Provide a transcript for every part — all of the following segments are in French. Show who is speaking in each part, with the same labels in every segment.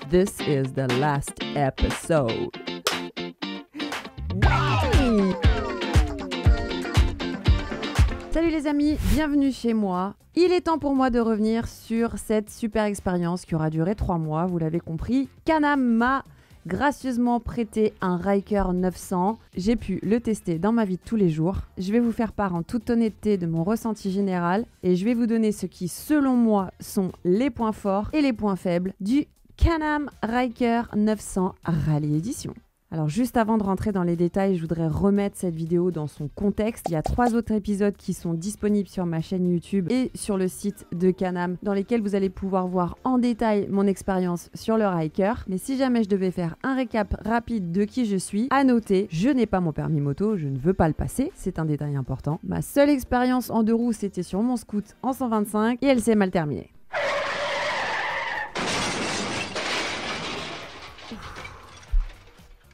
Speaker 1: This is the last episode. Oui. Salut les amis, bienvenue chez moi. Il est temps pour moi de revenir sur cette super expérience qui aura duré 3 mois, vous l'avez compris. Can-Am m'a gracieusement prêté un Ryker 900. J'ai pu le tester dans ma vie de tous les jours. Je vais vous faire part en toute honnêteté de mon ressenti général et je vais vous donner ce qui, selon moi, sont les points forts et les points faibles du Can-Am Ryker 900 Rally Edition. Alors juste avant de rentrer dans les détails, je voudrais remettre cette vidéo dans son contexte. Il y a 3 autres épisodes qui sont disponibles sur ma chaîne YouTube et sur le site de Can-Am dans lesquels vous allez pouvoir voir en détail mon expérience sur le Ryker. Mais si jamais je devais faire un récap rapide de qui je suis, à noter, je n'ai pas mon permis moto, je ne veux pas le passer, c'est un détail important. Ma seule expérience en 2 roues, c'était sur mon scoot en 125 et elle s'est mal terminée.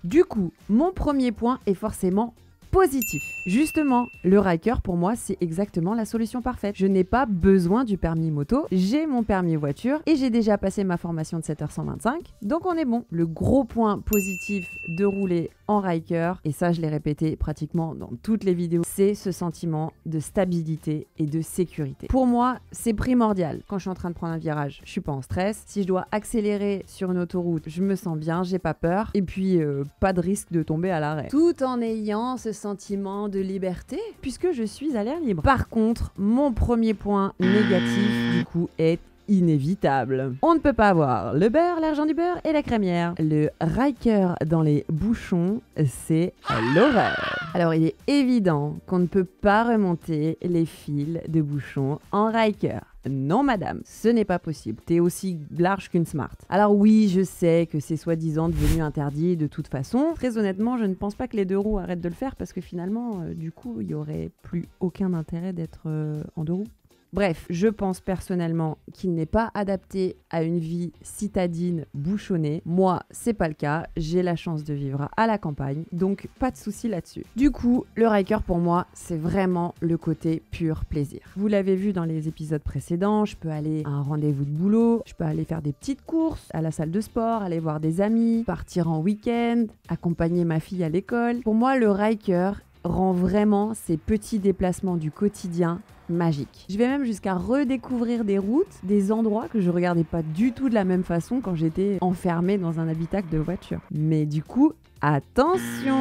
Speaker 1: Du coup, mon premier point est forcément positif. Justement, le Ryker pour moi c'est exactement la solution parfaite. Je n'ai pas besoin du permis moto, j'ai mon permis voiture et j'ai déjà passé ma formation de 7h125, donc on est bon. Le gros point positif de rouler en Ryker, et ça je l'ai répété pratiquement dans toutes les vidéos, c'est ce sentiment de stabilité et de sécurité. Pour moi, c'est primordial. Quand je suis en train de prendre un virage, je suis pas en stress. Si je dois accélérer sur une autoroute, je me sens bien, j'ai pas peur. Et puis, pas de risque de tomber à l'arrêt. Tout en ayant ce sentiment de liberté, puisque je suis à l'air libre. Par contre, mon premier point négatif, du coup, est inévitable. On ne peut pas avoir le beurre, l'argent du beurre et la crémière. Le Ryker dans les bouchons, c'est l'horreur. Alors il est évident qu'on ne peut pas remonter les fils de bouchons en Ryker. Non madame, ce n'est pas possible. T'es aussi large qu'une Smart. Alors oui, je sais que c'est soi-disant devenu interdit de toute façon. Très honnêtement, je ne pense pas que les 2 roues arrêtent de le faire parce que finalement, du coup, il n'y aurait plus aucun intérêt d'être en 2 roues. Bref, je pense personnellement qu'il n'est pas adapté à une vie citadine bouchonnée. Moi, c'est pas le cas. J'ai la chance de vivre à la campagne, donc pas de souci là-dessus. Du coup, le Ryker pour moi, c'est vraiment le côté pur plaisir. Vous l'avez vu dans les épisodes précédents, je peux aller à un rendez-vous de boulot, je peux aller faire des petites courses à la salle de sport, aller voir des amis, partir en week-end, accompagner ma fille à l'école. Pour moi, le Ryker rend vraiment ces petits déplacements du quotidien magique. Je vais même jusqu'à redécouvrir des routes, des endroits que je regardais pas du tout de la même façon quand j'étais enfermée dans un habitacle de voiture. Mais du coup, attention,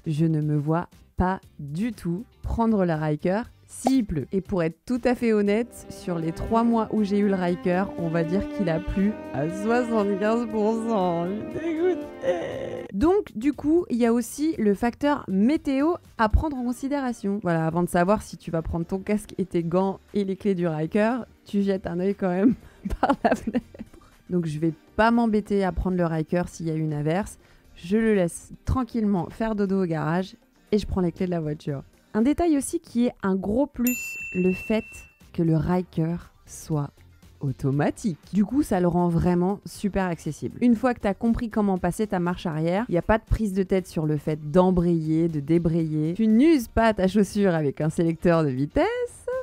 Speaker 1: je ne me vois pas du tout prendre le Ryker s'il pleut. Et pour être tout à fait honnête, sur les 3 mois où j'ai eu le Ryker, on va dire qu'il a plu à 75%. Je suis dégoûtée. Donc, du coup, il y a aussi le facteur météo à prendre en considération. Voilà, avant de savoir si tu vas prendre ton casque et tes gants et les clés du Ryker, tu jettes un œil quand même par la fenêtre. Donc, je vais pas m'embêter à prendre le Ryker s'il y a une averse. Je le laisse tranquillement faire dodo au garage et je prends les clés de la voiture. Un détail aussi qui est un gros plus, le fait que le Ryker soit automatique. Du coup, ça le rend vraiment super accessible. Une fois que tu as compris comment passer ta marche arrière, il n'y a pas de prise de tête sur le fait d'embrayer, de débrayer. Tu n'uses pas ta chaussure avec un sélecteur de vitesse.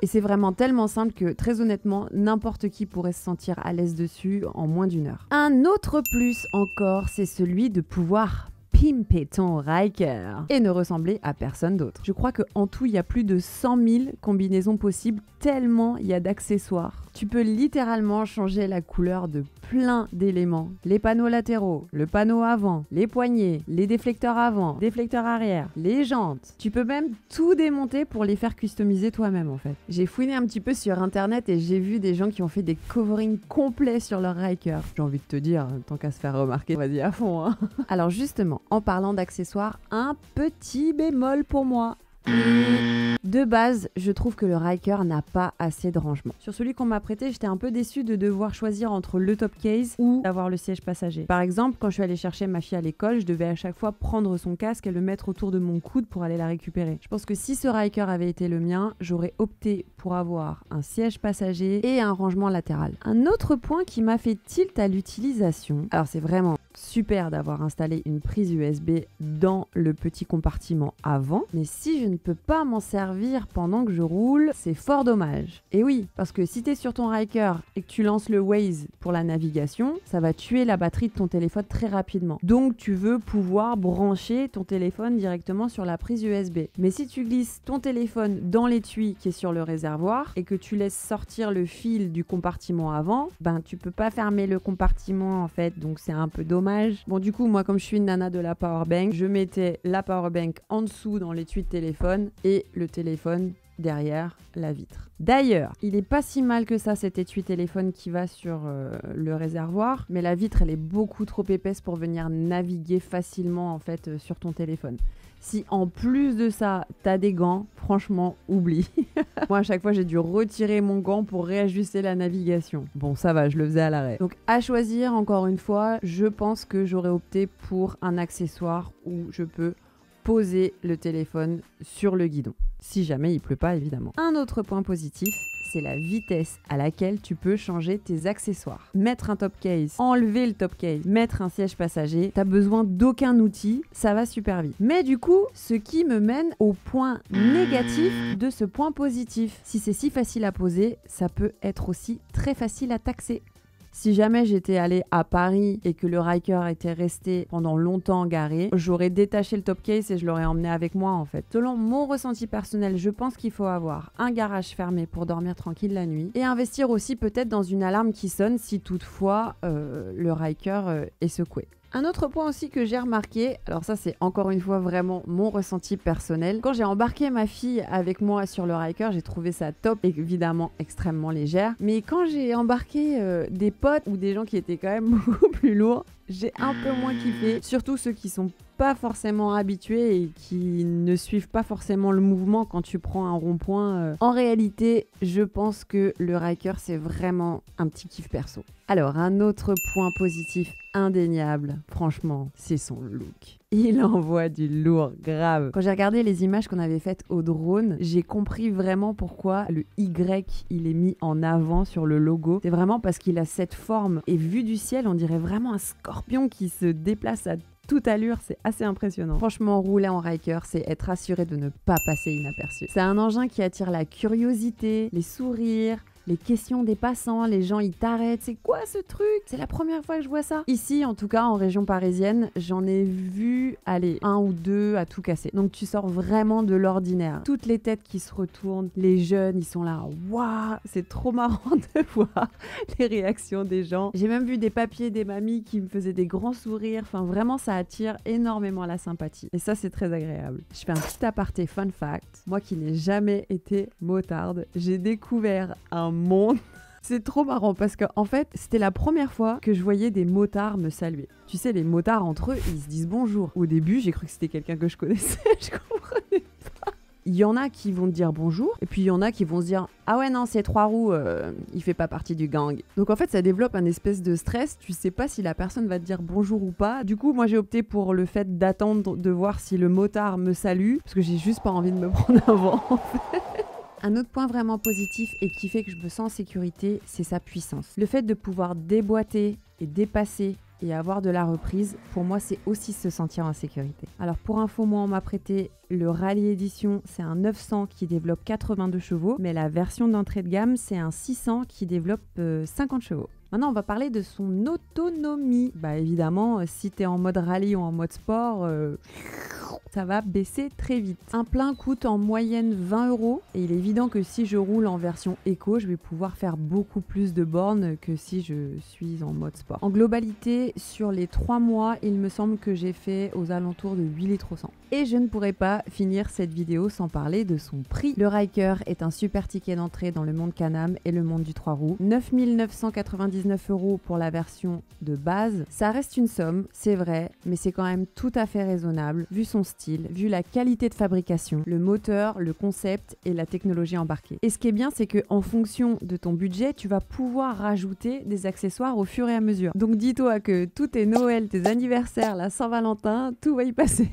Speaker 1: Et c'est vraiment tellement simple que, très honnêtement, n'importe qui pourrait se sentir à l'aise dessus en moins d'1 heure. Un autre plus encore, c'est celui de pouvoir pimper ton Ryker et ne ressembler à personne d'autre. Je crois qu'en tout, il y a plus de 100 000 combinaisons possibles, tellement il y a d'accessoires. Tu peux littéralement changer la couleur de plein d'éléments. Les panneaux latéraux, le panneau avant, les poignées, les déflecteurs avant, déflecteurs arrière, les jantes. Tu peux même tout démonter pour les faire customiser toi-même en fait. J'ai fouiné un petit peu sur internet et j'ai vu des gens qui ont fait des coverings complets sur leur Ryker. J'ai envie de te dire, tant qu'à se faire remarquer, vas-y à fond hein. Alors justement, en parlant d'accessoires, un petit bémol pour moi. De base, je trouve que le Ryker n'a pas assez de rangement. Sur celui qu'on m'a prêté, j'étais un peu déçue de devoir choisir entre le top case ou d'avoir le siège passager. Par exemple, quand je suis allée chercher ma fille à l'école, je devais à chaque fois prendre son casque et le mettre autour de mon coude pour aller la récupérer. Je pense que si ce Ryker avait été le mien, j'aurais opté pour avoir un siège passager et un rangement latéral. Un autre point qui m'a fait tilt à l'utilisation, alors c'est vraiment super d'avoir installé une prise USB dans le petit compartiment avant, mais si je ne peux pas m'en servir servir pendant que je roule, c'est fort dommage. Et oui, parce que si tu es sur ton Ryker et que tu lances le Waze pour la navigation, ça va tuer la batterie de ton téléphone très rapidement. Donc tu veux pouvoir brancher ton téléphone directement sur la prise USB. Mais si tu glisses ton téléphone dans l'étui qui est sur le réservoir et que tu laisses sortir le fil du compartiment avant, ben tu peux pas fermer le compartiment en fait, donc c'est un peu dommage. Bon du coup moi comme je suis une nana de la powerbank, je mettais la powerbank en dessous dans l'étui de téléphone et le téléphone derrière la vitre. D'ailleurs, il est pas si mal que ça cet étui téléphone qui va sur le réservoir, mais la vitre elle est beaucoup trop épaisse pour venir naviguer facilement en fait sur ton téléphone. Si en plus de ça, t'as des gants, franchement, oublie. Moi, à chaque fois, j'ai dû retirer mon gant pour réajuster la navigation. Bon, ça va, je le faisais à l'arrêt. Donc, à choisir, encore une fois, je pense que j'aurais opté pour un accessoire où je peux poser le téléphone sur le guidon. Si jamais il pleut pas, évidemment. Un autre point positif, c'est la vitesse à laquelle tu peux changer tes accessoires. Mettre un top case, enlever le top case, mettre un siège passager, t'as besoin d'aucun outil, ça va super vite. Mais du coup, ce qui me mène au point négatif de ce point positif. Si c'est si facile à poser, ça peut être aussi très facile à taxer. Si jamais j'étais allée à Paris et que le Ryker était resté pendant longtemps garé, j'aurais détaché le top case et je l'aurais emmené avec moi en fait. Selon mon ressenti personnel, je pense qu'il faut avoir un garage fermé pour dormir tranquille la nuit et investir aussi peut-être dans une alarme qui sonne si toutefois le Ryker est secoué. Un autre point aussi que j'ai remarqué, alors ça c'est encore une fois vraiment mon ressenti personnel, quand j'ai embarqué ma fille avec moi sur le Ryker, j'ai trouvé ça top, évidemment extrêmement légère, mais quand j'ai embarqué des potes ou des gens qui étaient quand même beaucoup plus lourds, j'ai un peu moins kiffé, surtout ceux qui sont pas forcément habitués et qui ne suivent pas forcément le mouvement quand tu prends un rond-point. En réalité, je pense que le Ryker, c'est vraiment un petit kiff perso. Alors, un autre point positif indéniable, franchement, c'est son look. Il envoie du lourd, grave. Quand j'ai regardé les images qu'on avait faites au drone, j'ai compris vraiment pourquoi le Y, il est mis en avant sur le logo. C'est vraiment parce qu'il a cette forme. Et vu du ciel, on dirait vraiment un scorpion qui se déplace à toute allure, c'est assez impressionnant. Franchement, rouler en Ryker, c'est être assuré de ne pas passer inaperçu. C'est un engin qui attire la curiosité, les sourires, les questions des passants, les gens ils t'arrêtent, c'est quoi ce truc? C'est la première fois que je vois ça. Ici, en tout cas, en région parisienne, j'en ai vu, allez, un ou deux à tout casser. Donc tu sors vraiment de l'ordinaire. Toutes les têtes qui se retournent, les jeunes, ils sont là, waouh, c'est trop marrant de voir les réactions des gens. J'ai même vu des papiers, des mamies qui me faisaient des grands sourires. Enfin, vraiment, ça attire énormément la sympathie. Et ça, c'est très agréable. Je fais un petit aparté fun fact. Moi qui n'ai jamais été motarde, j'ai découvert un monde. C'est trop marrant parce que en fait, c'était la première fois que je voyais des motards me saluer. Tu sais, les motards entre eux, ils se disent bonjour. Au début, j'ai cru que c'était quelqu'un que je connaissais, je comprenais pas. Il y en a qui vont te dire bonjour, et puis il y en a qui vont se dire ah ouais non, c'est trois roues, il fait pas partie du gang. Donc en fait, ça développe un espèce de stress, tu sais pas si la personne va te dire bonjour ou pas. Du coup, moi j'ai opté pour le fait d'attendre de voir si le motard me salue, parce que j'ai juste pas envie de me prendre un vent en fait. Un autre point vraiment positif et qui fait que je me sens en sécurité, c'est sa puissance. Le fait de pouvoir déboîter et dépasser et avoir de la reprise, pour moi, c'est aussi se sentir en sécurité. Alors pour info, moi, on m'a prêté le Rally Edition, c'est un 900 qui développe 82 chevaux, mais la version d'entrée de gamme, c'est un 600 qui développe 50 chevaux. Maintenant, on va parler de son autonomie. Bah évidemment, si tu es en mode rallye ou en mode sport, ça va baisser très vite. Un plein coûte en moyenne 20 € et il est évident que si je roule en version éco, je vais pouvoir faire beaucoup plus de bornes que si je suis en mode sport. En globalité, sur les 3 mois, il me semble que j'ai fait aux alentours de 8 litres au 100. Et je ne pourrais pas finir cette vidéo sans parler de son prix. Le Ryker est un super ticket d'entrée dans le monde Can-Am et le monde du 3 roues. 9 999 € pour la version de base. Ça reste une somme, c'est vrai, mais c'est quand même tout à fait raisonnable, vu son style, vu la qualité de fabrication, le moteur, le concept et la technologie embarquée. Et ce qui est bien, c'est qu'en fonction de ton budget, tu vas pouvoir rajouter des accessoires au fur et à mesure. Donc dis-toi que tout tes Noël, tes anniversaires, la Saint-Valentin, tout va y passer.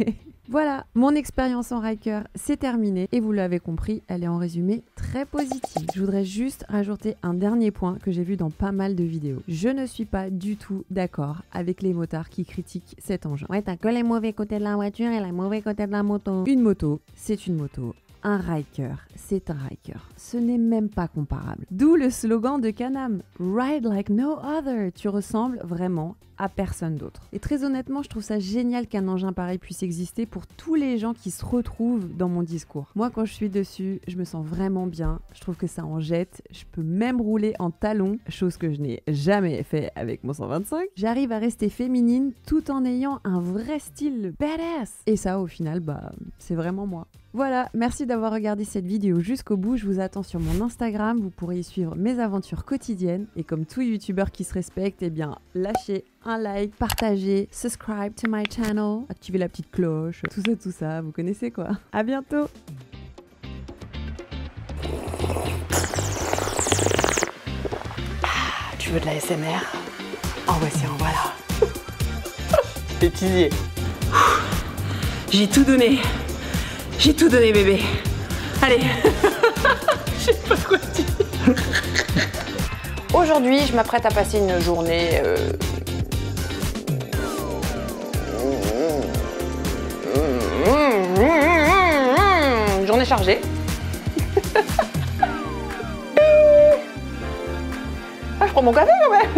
Speaker 1: Voilà, mon expérience en Ryker, c'est terminé et vous l'avez compris, elle est en résumé très positive. Je voudrais juste rajouter un dernier point que j'ai vu dans pas mal de vidéos. Je ne suis pas du tout d'accord avec les motards qui critiquent cet engin.
Speaker 2: Ouais, t'as que les mauvais côtés de la voiture et les mauvais côtés de la moto.
Speaker 1: Une moto, c'est une moto. un Riker, c'est un Riker. Ce n'est même pas comparable. D'où le slogan de Can-Am, Ride like no other. Tu ressembles vraiment à personne d'autre. Et très honnêtement, je trouve ça génial qu'un engin pareil puisse exister pour tous les gens qui se retrouvent dans mon discours. Moi, quand je suis dessus, je me sens vraiment bien. Je trouve que ça en jette. Je peux même rouler en talons, chose que je n'ai jamais fait avec mon 125. J'arrive à rester féminine tout en ayant un vrai style badass. Et ça, au final, c'est vraiment moi. Voilà, merci d'avoir regardé cette vidéo jusqu'au bout. Je vous attends sur mon Instagram, vous pourrez y suivre mes aventures quotidiennes. Et comme tout youtubeur qui se respecte, eh bien, lâchez un like, partagez, subscribe to my channel, activez la petite cloche, tout ça, vous connaissez quoi. À bientôt.
Speaker 2: Tu veux de la SMR? En voici, en voilà. Bêtisier. J'ai tout donné. J'ai tout donné, bébé. Allez. Je sais pas quoi dire. Aujourd'hui, je m'apprête à passer une journée... Une journée chargée. Ah, je prends mon café quand même.